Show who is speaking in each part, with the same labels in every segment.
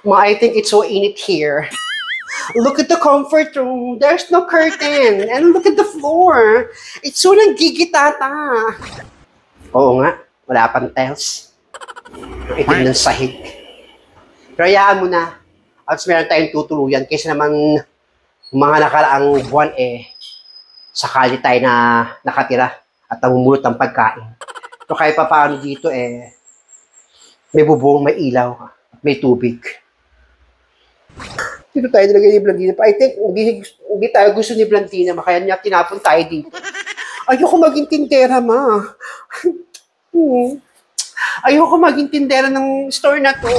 Speaker 1: Ma, I think it's so init here. Look at the comfort room. There's no curtain. And look at the floor. It's so nanggigitata. Oo nga, wala pang tiles. Itim ng sahig. Pero hayaan mo na. At meron tayong tutuluyan kaysa naman mga nakaraang buwan sakali tayo na nakatira at namumulot ng pagkain. So kahit pa paano dito may bubong, may ilaw, at may tubig. Dito tayo nilagay ni Blandina. I think hindi tayo gusto ni Blandina, kaya niya tinapon tayo dito. Ayoko maging tindera, ma. Ayoko maging tindera ng store na to.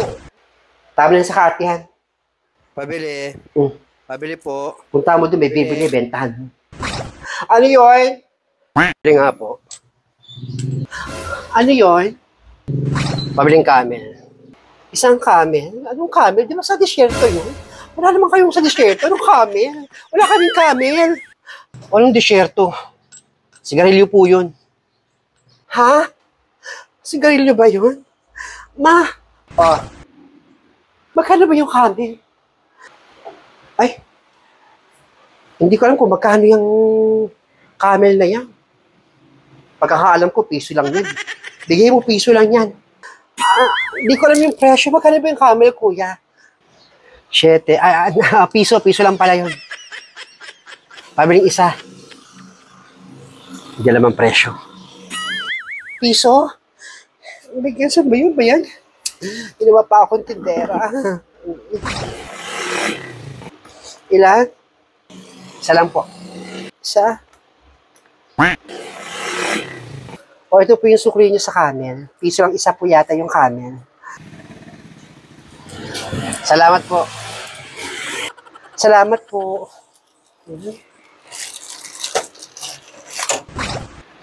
Speaker 1: Tama na sa kartihan.
Speaker 2: Pabili. Pabili po.
Speaker 1: Punta mo doon, may bibili, bentahan mo. Ano yun? Pabili nga po. Ano yun? Pabiling camel. Isang camel? Anong camel? Di ba sa disyerto yun? Wala naman kayong sa disyerto. Anong camel? Wala kaming camel. Anong disyerto? Sigarilyo po yun. Ha? Sigarilyo ba yun? Ma! Magkano ba yung camel? Ay! Hindi ko alam kung magkano yung camel na yan. Pagkakaalam ko, piso lang yan. Bigay mo, piso lang yan. Hindi ko alam yung presyo. Magkano ba yung camel, kuya? Piso lang pala yun. Pabiling isa. Hindi alam ang presyo. Piso? Bigyan saan ba yun? Ginawa pa akong tindera. Ilan? Isa lang po. Isa? Ito po yung sukli nyo sa camel. Piso lang isa po yata yung camel. Salamat po. Salamat po.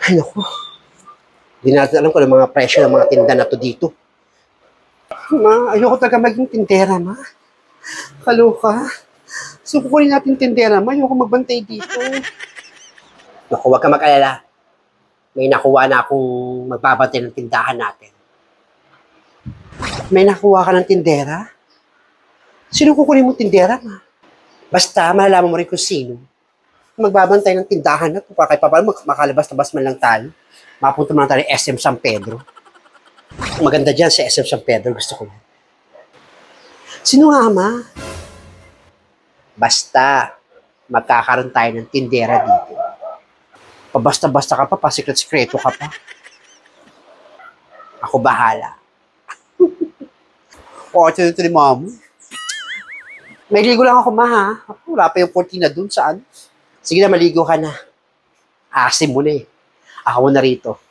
Speaker 1: Ay, naku. Hindi natin alam kung ano mga presyo ng mga tinda na to dito. Ma, ayoko talaga maging tindera, ma. Kaloka. So, kukunin natin tindera, ma. Ayoko magbantay dito. Naku, huwag ka mag-alala. May nakuha na akong magbabantay ng tindahan natin. May nakuha ka ng tindera? Sino kukunin mo tindera, ma? Basta, malalaman mo rin kung sino. Magbabantay ng tindahan na ito. Para kahit pa paano makalabas-labas man lang tayo. Mapunta man lang tayo SM San Pedro. Maganda dyan sa SM San Pedro. Gusto ko. Sino nga, ma? Basta, magkakaroon tayo ng tindera dito. Pabasta-basta ka pa, pasikret-sikreto ka pa. Ako bahala. Ito ni mom. May ligo lang ako, ma, ha? Wala pa yung 14 na dun, saan? Sige na, maligo ka na. Asim mo na eh. Ako na rito.